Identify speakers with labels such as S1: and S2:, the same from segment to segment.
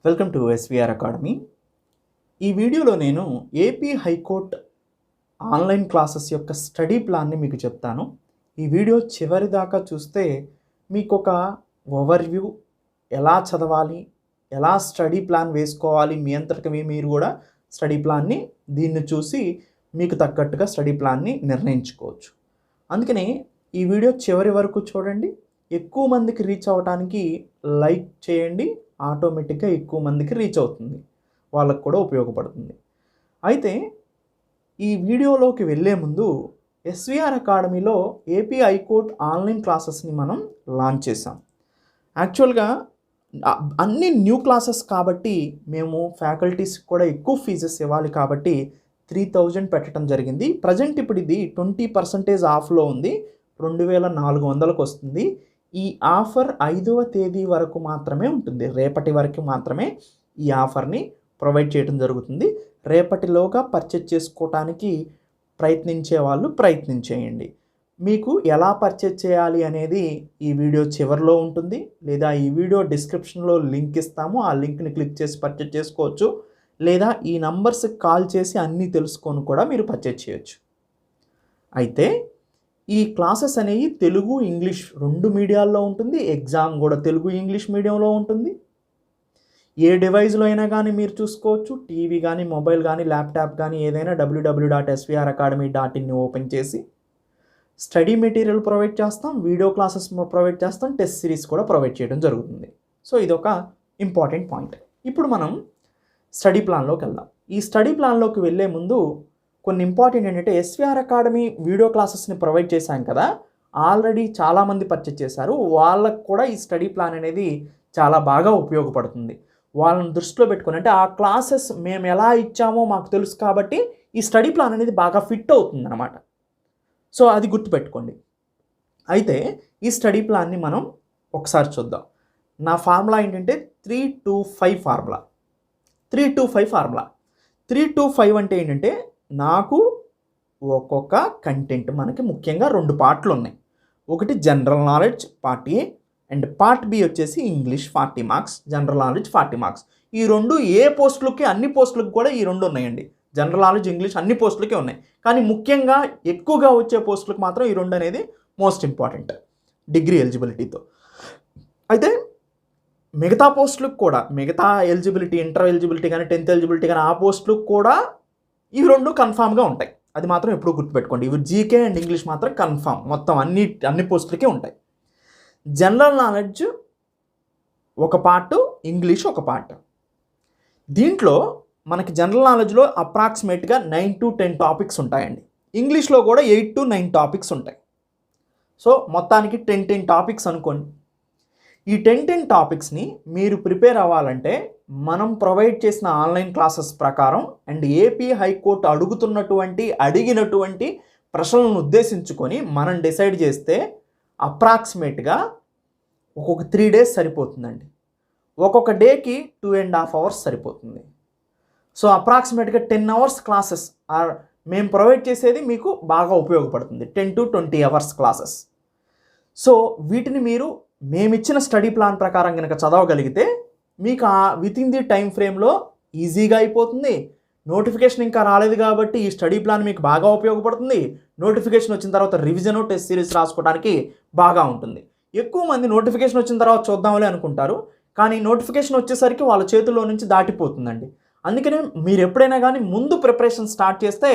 S1: Welcome to SVR academy. ఈ వీడియోలో నేను ఏపీ హైకోర్టు ఆన్లైన్ క్లాసెస్ యొక్క స్టడీ ప్లాన్ని మీకు చెప్తాను. ఈ వీడియో చివరి దాకా చూస్తే మీకు ఒక ఓవర్వ్యూ, ఎలా చదవాలి, ఎలా స్టడీ ప్లాన్ వేసుకోవాలి, మీ అంతటికి మీరు కూడా స్టడీ ప్లాన్ని దీన్ని చూసి మీకు తగ్గట్టుగా స్టడీ ప్లాన్ని నిర్ణయించుకోవచ్చు. అందుకని ఈ వీడియో చివరి వరకు చూడండి. ఎక్కువ మందికి రీచ్ అవ్వడానికి లైక్ చేయండి, ఆటోమేటిక్గా ఎక్కువ మందికి రీచ్ అవుతుంది, వాళ్ళకు కూడా ఉపయోగపడుతుంది. అయితే ఈ వీడియోలోకి వెళ్ళే ముందు ఎస్విఆర్ అకాడమీలో ఏపీ హైకోర్టు ఆన్లైన్ క్లాసెస్ని మనం లాంచ్ చేసాం. యాక్చువల్గా అన్ని న్యూ క్లాసెస్ కాబట్టి మేము ఫ్యాకల్టీస్కి కూడా ఎక్కువ ఫీజెస్ ఇవ్వాలి కాబట్టి 3000 పెట్టడం జరిగింది. ప్రజెంట్ ఇప్పుడు ఇది 20% ఆఫ్లో ఉంది, 2400కు వస్తుంది. ఈ ఆఫర్ 5వ తేదీ వరకు మాత్రమే ఉంటుంది, రేపటి వరకు మాత్రమే ఈ ఆఫర్ని ప్రొవైడ్ చేయడం జరుగుతుంది. రేపటిలోగా పర్చేజ్ చేసుకోవటానికి ప్రయత్నించే వాళ్ళు ప్రయత్నించేయండి. మీకు ఎలా పర్చేజ్ చేయాలి అనేది ఈ వీడియో చివరిలో ఉంటుంది, లేదా ఈ వీడియో డిస్క్రిప్షన్లో లింక్ ఇస్తాము, ఆ లింక్ని క్లిక్ చేసి పర్చేజ్ చేసుకోవచ్చు, లేదా ఈ నంబర్స్కి కాల్ చేసి అన్నీ తెలుసుకొని కూడా మీరు పర్చేజ్ చేయొచ్చు. అయితే ఈ క్లాసెస్ అనేవి తెలుగు ఇంగ్లీష్ 2 మీడియాల్లో ఉంటుంది. ఎగ్జామ్ కూడా తెలుగు ఇంగ్లీష్ మీడియంలో ఉంటుంది. ఏ డివైస్లో అయినా కానీ మీరు చూసుకోవచ్చు. టీవీ కానీ, మొబైల్ కానీ, ల్యాప్టాప్ కానీ, ఏదైనా www.svracademy.in ఓపెన్ చేసి స్టడీ మెటీరియల్ ప్రొవైడ్ చేస్తాం, వీడియో క్లాసెస్ ప్రొవైడ్ చేస్తాం, టెస్ట్ సిరీస్ కూడా ప్రొవైడ్ చేయడం జరుగుతుంది. సో ఇదొక ఇంపార్టెంట్ పాయింట్. ఇప్పుడు మనం స్టడీ ప్లాన్లోకి వెళ్దాం. ఈ స్టడీ ప్లాన్లోకి వెళ్ళే ముందు కొన్ని ఇంపార్టెంట్ ఏంటంటే, ఎస్విఆర్ అకాడమీ వీడియో క్లాసెస్ని ప్రొవైడ్ చేశాం కదా, ఆల్రెడీ చాలామంది పర్చేజ్ చేశారు. వాళ్ళకు కూడా ఈ స్టడీ ప్లాన్ అనేది చాలా బాగా ఉపయోగపడుతుంది. వాళ్ళని దృష్టిలో పెట్టుకొని, అంటే ఆ క్లాసెస్ మేము ఎలా ఇచ్చామో మాకు తెలుసు కాబట్టి ఈ స్టడీ ప్లాన్ అనేది బాగా ఫిట్ అవుతుంది అన్నమాట. సో అది గుర్తుపెట్టుకోండి. అయితే ఈ స్టడీ ప్లాన్ని మనం ఒకసారి చూద్దాం. నా ఫార్ములా ఏంటంటే 3-2-5 ఫార్ములా. 3-2-5 ఫార్ములా. 3-2-5 అంటే ఏంటంటే, నాకు ఒక్కొక్క కంటెంట్ మనకి ముఖ్యంగా 2 పార్ట్లు ఉన్నాయి. ఒకటి general knowledge part A and part B వచ్చేసి English 40 marks, general knowledge 40 marks. ఈ 2 ఏ పోస్టులకి, అన్ని పోస్టులకు కూడా ఈ 2 ఉన్నాయండి. జనరల్ నాలెడ్జ్, ఇంగ్లీష్ అన్ని పోస్టులకే ఉన్నాయి. కానీ ముఖ్యంగా ఎక్కువగా వచ్చే పోస్టులకు మాత్రం ఈ 2 అనేది మోస్ట్ ఇంపార్టెంట్ డిగ్రీ ఎలిజిబిలిటీతో. అయితే మిగతా పోస్టులకు కూడా, మిగతా ఎలిజిబిలిటీ, ఇంటర్ ఎలిజిబిలిటీ కానీ, 10th ఎలిజిబిలిటీ కానీ, ఆ పోస్టులకు కూడా ఈ 2 కన్ఫామ్గా ఉంటాయి. అది మాత్రం ఎప్పుడు గుర్తుపెట్టుకోండి. ఇవి జీకే అండ్ ఇంగ్లీష్ మాత్రం కన్ఫామ్, మొత్తం అన్ని పోస్టులకే ఉంటాయి. జనరల్ నాలెడ్జ్ ఒక పార్ట్, ఇంగ్లీష్ ఒక పార్ట్. దీంట్లో మనకి జనరల్ నాలెడ్జ్లో అప్రాక్సిమేట్గా 9 to 10 టాపిక్స్ ఉంటాయండి. ఇంగ్లీష్లో కూడా 8 to 9 టాపిక్స్ ఉంటాయి. సో మొత్తానికి 10 టాపిక్స్ అనుకోండి. ఈ 10 టాపిక్స్ని మీరు ప్రిపేర్ అవ్వాలంటే మనం ప్రొవైడ్ చేసిన ఆన్లైన్ క్లాసెస్ ప్రకారం అండ్ ఏపీ హైకోర్టు అడిగినటువంటి ప్రశ్నలను ఉద్దేశించుకొని మనం డిసైడ్ చేస్తే అప్రాక్సిమేట్గా ఒక్కొక్క 3 days సరిపోతుందండి. ఒక్కొక్క డేకి 2.5 hours సరిపోతుంది. సో అప్రాక్సిమేట్గా 10 hours క్లాసెస్ మేము ప్రొవైడ్ చేసేది మీకు బాగా ఉపయోగపడుతుంది. 10 to 20 hours క్లాసెస్. సో వీటిని మీరు మేమిచ్చిన స్టడీ ప్లాన్ ప్రకారం కనుక చదవగలిగితే మీకు వితిన్ ది టైం ఫ్రేమ్లో ఈజీగా అయిపోతుంది. నోటిఫికేషన్ ఇంకా రాలేదు కాబట్టి ఈ స్టడీ ప్లాన్ మీకు బాగా ఉపయోగపడుతుంది. నోటిఫికేషన్ వచ్చిన తర్వాత రివిజన్, టెస్ట్ సిరీస్ రాసుకోవడానికి బాగా ఉంటుంది. ఎక్కువ మంది నోటిఫికేషన్ వచ్చిన తర్వాత చూద్దాంలే అనుకుంటారు, కానీ నోటిఫికేషన్ వచ్చేసరికి వాళ్ళ చేతుల్లో నుంచి దాటిపోతుందండి. అందుకనే మీరు ఎప్పుడైనా కానీ ముందు ప్రిపరేషన్ స్టార్ట్ చేస్తే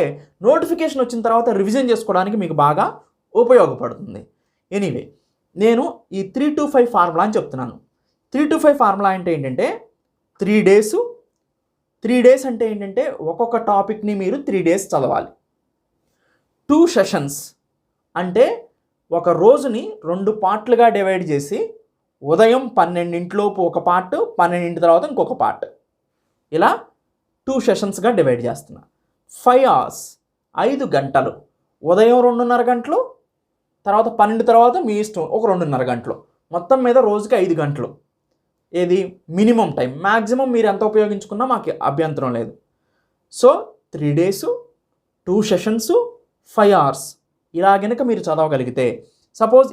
S1: నోటిఫికేషన్ వచ్చిన తర్వాత రివిజన్ చేసుకోవడానికి మీకు బాగా ఉపయోగపడుతుంది. ఎనీవే, నేను ఈ 3-5 ఫార్ములా అని చెప్తున్నాను. 3-5 ఫార్ములా అంటే ఏంటంటే, 3 days అంటే ఏంటంటే ఒక్కొక్క టాపిక్ని మీరు 3 days చదవాలి. 2 sessions అంటే ఒక రోజుని 2 పార్ట్లుగా డివైడ్ చేసి ఉదయం 12 ఒక పార్ట్, 12 తర్వాత ఇంకొక పార్ట్, ఇలా 2 sessionsగా డివైడ్ చేస్తున్నా. 5 hours 5 గంటలు, ఉదయం 2.5 గంటలు, తర్వాత 12 తర్వాత మీ ఇష్టం ఒక 2.5 గంటలు, మొత్తం మీద రోజుకి 5 గంటలు. ఏది మినిమం టైం, మ్యాక్సిమం మీరు ఎంత ఉపయోగించుకున్నా మాకు అభ్యంతరం లేదు. సో 3 days, 2 sessions, 5 hours ఇలా కనుక మీరు చదవగలిగితే, సపోజ్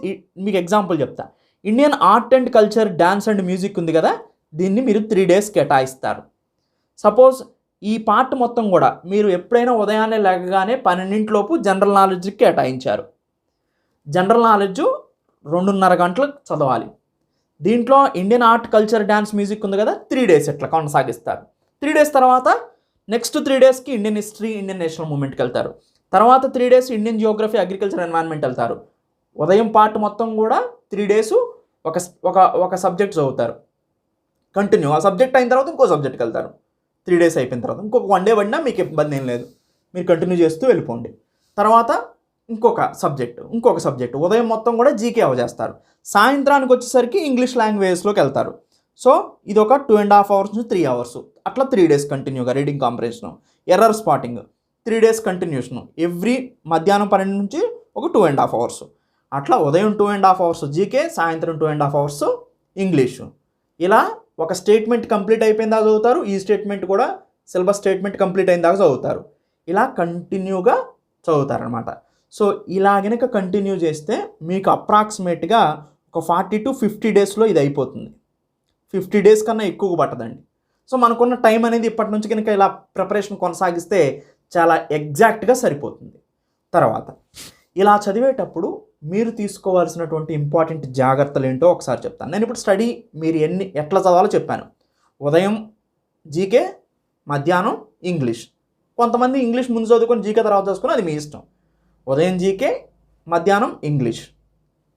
S1: మీకు ఎగ్జాంపుల్ చెప్తా, Indian art and culture, dance and music ఉంది కదా, దీన్ని మీరు 3 డేస్ కేటాయిస్తారు. సపోజ్ ఈ పార్ట్ మొత్తం కూడా మీరు ఎప్పుడైనా ఉదయాన్నే లేకగానే 12 లోపు జనరల్ నాలెడ్జ్కి కేటాయించారు. జనరల్ నాలెడ్జ్ 2.5 గంటలు చదవాలి. దీంట్లో Indian art, culture, dance, music ఉంది కదా, 3 డేస్ ఇట్లా కొనసాగిస్తారు. 3 డేస్ తర్వాత నెక్స్ట్ 3 డేస్కి ఇండియన్ హిస్టరీ, ఇండియన్ నేషనల్ మూమెంట్కి వెళ్తారు. తర్వాత 3 days Indian Geography, agriculture, environment వెళ్తారు. ఉదయం పార్ట్ మొత్తం కూడా 3 డేస్ ఒక సబ్జెక్ట్ చదువుతారు కంటిన్యూ. ఆ సబ్జెక్ట్ అయిన తర్వాత ఇంకో సబ్జెక్ట్కి వెళ్తారు. 3 డేస్ అయిపోయిన తర్వాత ఇంకొక 1 డే పడినా మీకు ఇబ్బంది ఏం లేదు, మీరు కంటిన్యూ చేస్తూ వెళ్ళిపోండి. తర్వాత ఇంకొక సబ్జెక్ట్ ఉదయం మొత్తం కూడా జీకే అవజేస్తారు. సాయంత్రానికి వచ్చేసరికి ఇంగ్లీష్ లాంగ్వేజ్లోకి వెళ్తారు. సో ఇది ఒక 2.5 అవర్స్ నుంచి 3 అవర్స్, అట్లా 3 డేస్ కంటిన్యూగా reading comprehension, error spotting 3 days continuation. Every మధ్యాహ్నం 12 నుంచి ఒక 2.5 అవర్స్, అట్లా ఉదయం 2.5 అవర్స్ జీకే, సాయంత్రం 2.5 అవర్స్ ఇంగ్లీషు. ఇలా ఒక స్టేట్మెంట్ కంప్లీట్ అయిపోయిన దాకా చదువుతారు. ఈ స్టేట్మెంట్ కూడా సిలబస్ స్టేట్మెంట్ కంప్లీట్ అయిన దాకా చదువుతారు. ఇలా కంటిన్యూగా చదువుతారనమాట. సో ఇలా గనక కంటిన్యూ చేస్తే మీకు అప్రాక్సిమేట్గా ఒక 40 to 50 డేస్లో ఇది అయిపోతుంది. 50 డేస్ కన్నా ఎక్కువ పట్టదండి. సో మనకున్న టైం అనేది ఇప్పటి నుంచి కనుక ఇలా ప్రిపరేషన్ కొనసాగిస్తే చాలా ఎగ్జాక్ట్గా సరిపోతుంది. తర్వాత ఇలా చదివేటప్పుడు మీరు తీసుకోవాల్సినటువంటి ఇంపార్టెంట్ జాగ్రత్తలు ఏంటో ఒకసారి చెప్తాను. నేను ఇప్పుడు స్టడీ మీరు ఎట్లా చదవాలో చెప్పాను. ఉదయం జీకే, మధ్యాహ్నం ఇంగ్లీష్. కొంతమంది ఇంగ్లీష్ ముందు చదువుకొని జీకే తర్వాత చదువుకొని, అది మీ ఇష్టం. ఉదయం జీకే, మధ్యాహ్నం ఇంగ్లీష్.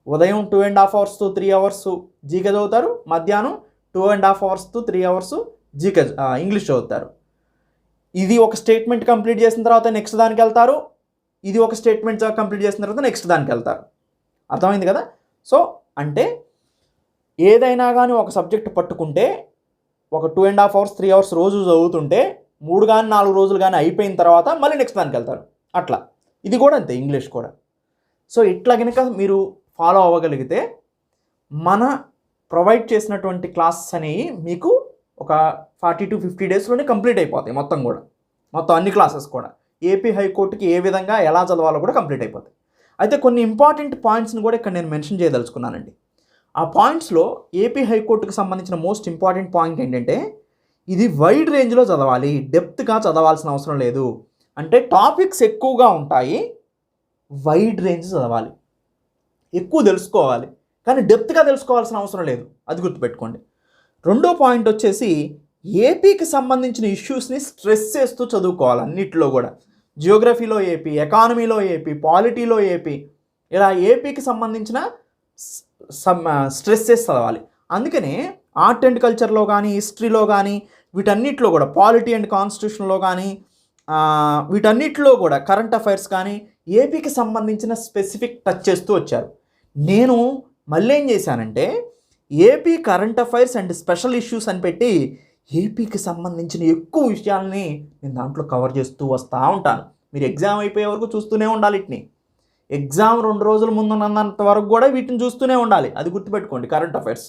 S1: ఉదయం 2.5 అవర్స్ to 3 అవర్స్ జీకే చదువుతారు. మధ్యాహ్నం 2.5 hours to 3 hours GK English చదువుతారు. ఇది ఒక స్టేట్మెంట్ కంప్లీట్ చేసిన తర్వాత నెక్స్ట్ దానికి వెళ్తారు. ఇది ఒక స్టేట్మెంట్ కంప్లీట్ చేసిన తర్వాత నెక్స్ట్ దానికి వెళ్తారు. అర్థమైంది కదా? సో అంటే ఏదైనా కానీ ఒక సబ్జెక్ట్ పట్టుకుంటే ఒక 2.5 అవర్స్ 3 అవర్స్ రోజు చదువుతుంటే 3 కానీ 4 రోజులు కానీ అయిపోయిన తర్వాత మళ్ళీ నెక్స్ట్ దానికి వెళ్తారు. అట్లా ఇది కూడా అంతే, ఇంగ్లీష్ కూడా. సో ఇట్లా కనుక మీరు ఫాలో అవ్వగలిగితే మన ప్రొవైడ్ చేసినటువంటి క్లాసెస్ అనేవి మీకు ఒక 40 to 50 డేస్లోనే కంప్లీట్ అయిపోతాయి. మొత్తం అన్ని క్లాసెస్ కూడా ఏపీ హైకోర్టుకి ఏ విధంగా ఎలా చదవాలో కూడా కంప్లీట్ అయిపోతాయి. అయితే కొన్ని ఇంపార్టెంట్ పాయింట్స్ని కూడా ఇక్కడ నేను మెన్షన్ చేయదలుచుకున్నానండి. ఆ పాయింట్స్లో ఏపీ హైకోర్టుకి సంబంధించిన మోస్ట్ ఇంపార్టెంట్ పాయింట్ ఏంటంటే ఇది వైడ్ రేంజ్లో చదవాలి, డెప్త్గా చదవాల్సిన అవసరం లేదు. అంటే టాపిక్స్ ఎక్కువగా ఉంటాయి, వైడ్ రేంజ్ చదవాలి, ఎక్కువ తెలుసుకోవాలి, కానీ డెప్త్గా తెలుసుకోవాల్సిన అవసరం లేదు. అది గుర్తుపెట్టుకోండి. రెండో పాయింట్ వచ్చేసి ఏపీకి సంబంధించిన ఇష్యూస్ని స్ట్రెస్ చేస్తూ చదువుకోవాలి. అన్నిటిలో కూడా జియోగ్రఫీలో ఏపీ, ఎకానమీలో ఏపీ, పాలిటీలో ఏపీ, ఇలా ఏపీకి సంబంధించిన స్ట్రెస్ చేసి చదవాలి. అందుకనే ఆర్ట్ అండ్ కల్చర్లో కానీ, హిస్టరీలో కానీ, వీటన్నిటిలో కూడా పాలిటీ అండ్ కాన్స్టిట్యూషన్లో కానీ, వీటన్నిటిలో కూడా కరెంట్ అఫైర్స్ కానీ ఏపీకి సంబంధించిన స్పెసిఫిక్ టచ్ చేస్తూ వచ్చారు. నేను మళ్ళీ ఏం చేశానంటే AP current affairs and special issues అని పెట్టి ఏపీకి సంబంధించిన ఎక్కువ విషయాల్ని నేను దాంట్లో కవర్ చేస్తూ వస్తూ ఉంటాను. మీరు ఎగ్జామ్ అయిపోయే వరకు చూస్తూనే ఉండాలి. వీటిని ఎగ్జామ్ 2 రోజుల ముందు ఉన్నంత వరకు కూడా వీటిని చూస్తూనే ఉండాలి. అది గుర్తుపెట్టుకోండి, current affairs.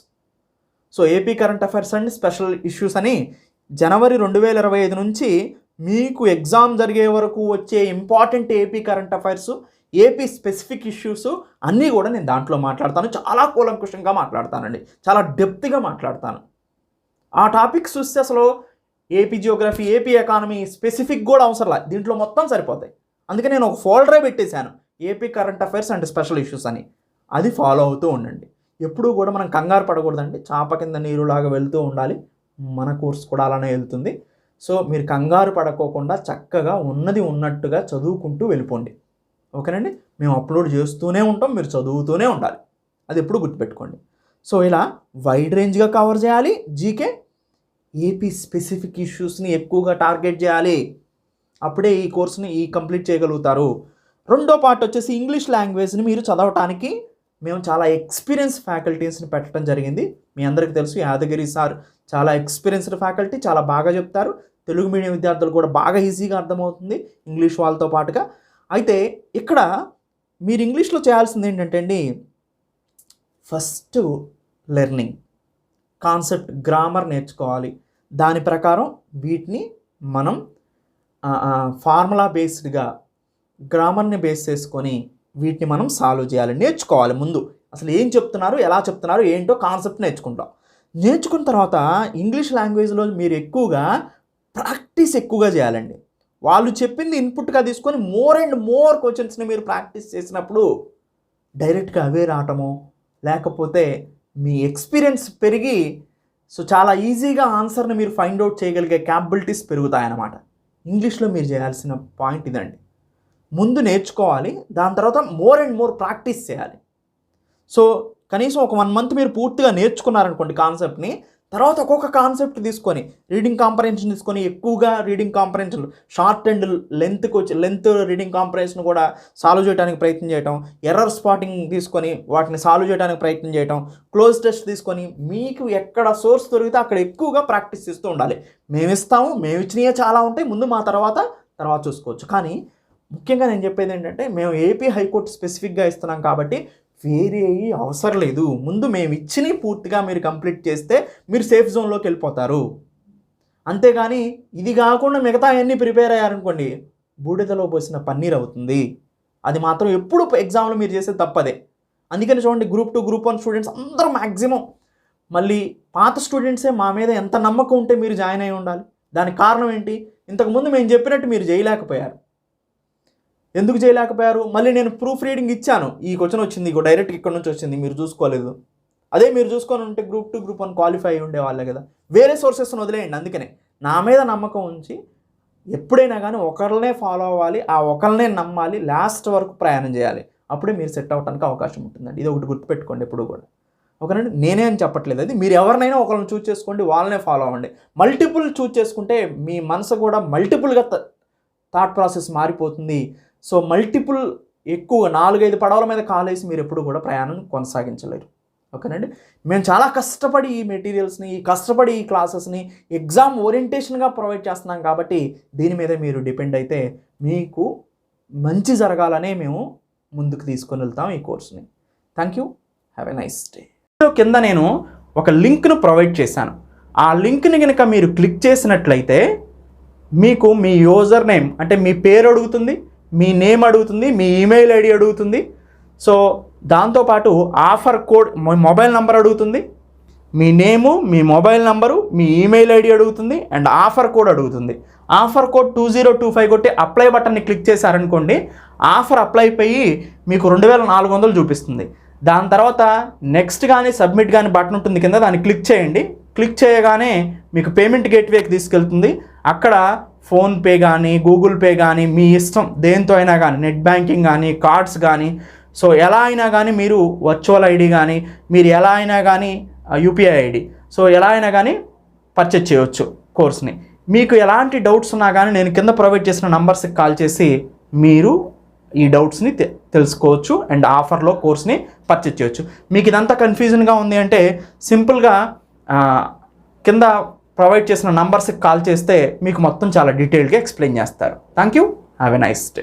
S1: So AP current affairs and special issues అని జనవరి 2025 నుంచి మీకు ఎగ్జామ్ జరిగే వరకు వచ్చే important AP current affairs, AP specific issues అన్నీ కూడా నేను దాంట్లో మాట్లాడతాను. చాలా కూలంకుషంగా మాట్లాడతానండి, చాలా డెప్త్గా మాట్లాడతాను. ఆ టాపిక్స్ చూస్తే అసలు AP Geography, AP economy specific కూడా అవసరం లేదు, దీంట్లో మొత్తం సరిపోతాయి. అందుకే నేను ఒక ఫోల్డరే పెట్టేశాను, AP current affairs and special issues అని. అది ఫాలో అవుతూ ఉండండి. ఎప్పుడూ కూడా మనం కంగారు పడకూడదండి, చాప కింద నీరులాగా వెళ్తూ ఉండాలి. మన కోర్స్ కూడా అలానే వెళ్తుంది. సో మీరు కంగారు పడుకోకుండా చక్కగా ఉన్నది ఉన్నట్టుగా చదువుకుంటూ వెళ్ళిపోండి. ఓకేనండి? మేము అప్లోడ్ చేస్తూనే ఉంటాం, మీరు చదువుతూనే ఉండాలి. అది ఎప్పుడు గుర్తుపెట్టుకోండి. సో ఇలా వైడ్ రేంజ్గా కవర్ చేయాలి. జీకే, ఏపీ స్పెసిఫిక్ ఇష్యూస్ని ఎక్కువగా టార్గెట్ చేయాలి. అప్పుడే ఈ కోర్సుని కంప్లీట్ చేయగలుగుతారు. రెండో పార్ట్ వచ్చేసి ఇంగ్లీష్ లాంగ్వేజ్ని మీరు చదవటానికి మేము చాలా ఎక్స్పీరియన్స్ ఫ్యాకల్టీస్ని పెట్టడం జరిగింది. మీ అందరికీ తెలుసు, యాదగిరి సార్ చాలా ఎక్స్పీరియన్స్డ్ ఫ్యాకల్టీ, చాలా బాగా చెప్తారు. తెలుగు మీడియం విద్యార్థులు కూడా బాగా ఈజీగా అర్థమవుతుంది ఇంగ్లీష్ వాళ్ళతో పాటుగా. అయితే ఇక్కడ మీరు ఇంగ్లీష్లో చేయాల్సింది ఏంటంటే అండి, ఫస్ట్ లెర్నింగ్, కాన్సెప్ట్, గ్రామర్ నేర్చుకోవాలి. దాని ప్రకారం వీటిని మనం ఫార్ములా బేస్డ్గా గ్రామర్ని బేస్ చేసుకొని వీటిని మనం సాల్వ్ చేయాలి, నేర్చుకోవాలి. ముందు అసలు ఏం చెప్తున్నారు, ఎలా చెప్తున్నారు, ఏంటో కాన్సెప్ట్ నేర్చుకుంటాం. నేర్చుకున్న తర్వాత ఇంగ్లీష్ లాంగ్వేజ్లో మీరు ప్రాక్టీస్ ఎక్కువగా చేయాలండి. వాళ్ళు చెప్పింది ఇన్పుట్గా తీసుకొని మోర్ అండ్ మోర్ క్వశ్చన్స్ని మీరు ప్రాక్టీస్ చేసినప్పుడు డైరెక్ట్గా అవే రావటము, లేకపోతే మీ ఎక్స్పీరియన్స్ పెరిగి చాలా ఈజీగా ఆన్సర్ని మీరు ఫైండ్ అవుట్ చేయగలిగే క్యాపబిలిటీస్ పెరుగుతాయన్నమాట. ఇంగ్లీష్లో మీరు చేయాల్సిన పాయింట్ ఇదండి. ముందు నేర్చుకోవాలి, దాని తర్వాత మోర్ అండ్ మోర్ ప్రాక్టీస్ చేయాలి. కనీసం ఒక 1 మంత్ మీరు పూర్తిగా నేర్చుకున్నారనుకోండి కాన్సెప్ట్ని, తర్వాత ఒక్కొక్క కాన్సెప్ట్ తీసుకొని రీడింగ్ కాంప్రహెన్షన్ తీసుకొని ఎక్కువగా reading comprehension short and length reading comprehension కూడా సాల్వ్ చేయడానికి ప్రయత్నం చేయటం, ఎర్రర్ స్పాటింగ్ తీసుకొని వాటిని సాల్వ్ చేయడానికి ప్రయత్నం చేయటం, క్లోజ్ టెస్ట్ తీసుకొని మీకు ఎక్కడ సోర్స్ దొరికితే అక్కడ ఎక్కువగా ప్రాక్టీస్ చేస్తూ ఉండాలి. మేము ఇచ్చినవే చాలా ఉంటాయి, ముందు మా తర్వాత చూసుకోవచ్చు. కానీ ముఖ్యంగా నేను చెప్పేది ఏంటంటే, మేము ఏపీ హైకోర్టు స్పెసిఫిక్గా ఇస్తున్నాం కాబట్టి వేరే అవసరం లేదు. ముందు మేము ఇచ్చినవి పూర్తిగా మీరు కంప్లీట్ చేస్తే మీరు సేఫ్ జోన్లోకి వెళ్ళిపోతారు. అంతేగాని ఇది కాకుండా మిగతా అన్నీ ప్రిపేర్ అయ్యారనుకోండి, బూడిదలో పోసిన పన్నీర్ అవుతుంది. అది మాత్రం ఎప్పుడు ఎగ్జామ్లో మీరు చేసేది తప్పదే. అందుకని చూడండి, గ్రూప్ 2, గ్రూప్ 1 స్టూడెంట్స్ అందరూ మ్యాక్సిమం మళ్ళీ పాత స్టూడెంట్సే మా మీద ఎంత నమ్మకం ఉంటే మీరు జాయిన్ అయి ఉండాలి. దానికి కారణం ఏంటి? ఇంతకుముందు మేము చెప్పినట్టు మీరు చేయలేకపోయారు. ఎందుకు చేయలేకపోయారు? మళ్ళీ నేను ప్రూఫ్ రీడింగ్ ఇచ్చాను, ఈ క్వశ్చన్ వచ్చింది, డైరెక్ట్ ఇక్కడ నుంచి వచ్చింది, మీరు చూసుకోలేదు. అదే మీరు చూసుకొని ఉంటే గ్రూప్ 2, గ్రూప్ 1 క్వాలిఫై అయి ఉండేవాళ్ళే కదా. వేరే సోర్సెస్ని వదిలేయండి. అందుకనే నా మీద నమ్మకం ఉంచి ఎప్పుడైనా కానీ ఒకరినే ఫాలో అవ్వాలి, ఆ ఒకరినే నమ్మాలి, లాస్ట్ వరకు ప్రయాణం చేయాలి. అప్పుడే మీరు సెట్ అవ్వడానికి అవకాశం ఉంటుందండి. ఇది ఒకటి గుర్తుపెట్టుకోండి ఎప్పుడు కూడా. ఓకేనండి, నేనే అని చెప్పట్లేదు, అది మీరు ఎవరినైనా ఒకరిని చూస్ చేసుకోండి, వాళ్ళనే ఫాలో అవ్వండి. మల్టిపుల్ చూస్ చేసుకుంటే మీ మనసు కూడా మల్టిపుల్గా థాట్ ప్రాసెస్ మారిపోతుంది. మల్టిపుల్ ఎక్కువ 4-5 పడవల మీద కాలేసి మీరు ఎప్పుడు కూడా ప్రయాణం కొనసాగించలేరు. ఓకేనండి, మేము చాలా కష్టపడి ఈ మెటీరియల్స్ని, కష్టపడి ఈ క్లాసెస్ని ఎగ్జామ్ ఓరియంటేషన్గా ప్రొవైడ్ చేస్తున్నాం కాబట్టి దీని మీద మీరు డిపెండ్ అయితే మీకు మంచి జరగాలనే మేము ముందుకు తీసుకొని వెళ్తాం ఈ కోర్సుని. Thank you, have a nice day. కింద నేను ఒక లింక్ను ప్రొవైడ్ చేశాను. ఆ లింక్ని కనుక మీరు క్లిక్ చేసినట్లయితే మీకు మీ యూజర్ నేమ్ అంటే మీ పేరు అడుగుతుంది, మీ నేమ్ అడుగుతుంది, మీ ఈమెయిల్ ఐడి అడుగుతుంది. దాంతోపాటు ఆఫర్ కోడ్, మొబైల్ నెంబర్ అడుగుతుంది, మీ నేము, మీ మొబైల్ నెంబరు, మీ ఈమెయిల్ ఐడి అడుగుతుంది, అండ్ ఆఫర్ కోడ్ అడుగుతుంది. ఆఫర్ కోడ్ 2025 కొట్టి అప్లై బటన్ని క్లిక్ చేశారనుకోండి, ఆఫర్ అప్లై అయిపోయి మీకు 2400 చూపిస్తుంది. దాని తర్వాత నెక్స్ట్ కానీ సబ్మిట్ కానీ బటన్ ఉంటుంది కింద, దాన్ని క్లిక్ చేయండి. క్లిక్ చేయగానే మీకు పేమెంట్ గేట్వేకి తీసుకెళ్తుంది. అక్కడ ఫోన్పే కానీ, గూగుల్ పే కానీ, మీ ఇష్టం దేంతో అయినా కానీ, నెట్ బ్యాంకింగ్ కానీ, కార్డ్స్ కానీ, ఎలా అయినా కానీ మీరు వర్చువల్ ఐడి కానీ, మీరు ఎలా అయినా కానీ యూపీఐ ఐడి, ఎలా అయినా కానీ పర్చేజ్ చేయవచ్చు కోర్స్ని. మీకు ఎలాంటి డౌట్స్ ఉన్నా కానీ నేను కింద ప్రొవైడ్ చేసిన నంబర్స్కి కాల్ చేసి మీరు ఈ డౌట్స్ని తెలుసుకోవచ్చు అండ్ ఆఫర్లో కోర్స్ని పర్చేజ్ చేయవచ్చు. మీకు ఇదంతా కన్ఫ్యూజన్గా ఉంది అంటే సింపుల్గా కింద ప్రొవైడ్ చేసిన నంబర్స్కి కాల్ చేస్తే మీకు మొత్తం చాలా డీటెయిల్గా ఎక్స్ప్లెయిన్ చేస్తారు. Thank you, have a nice day.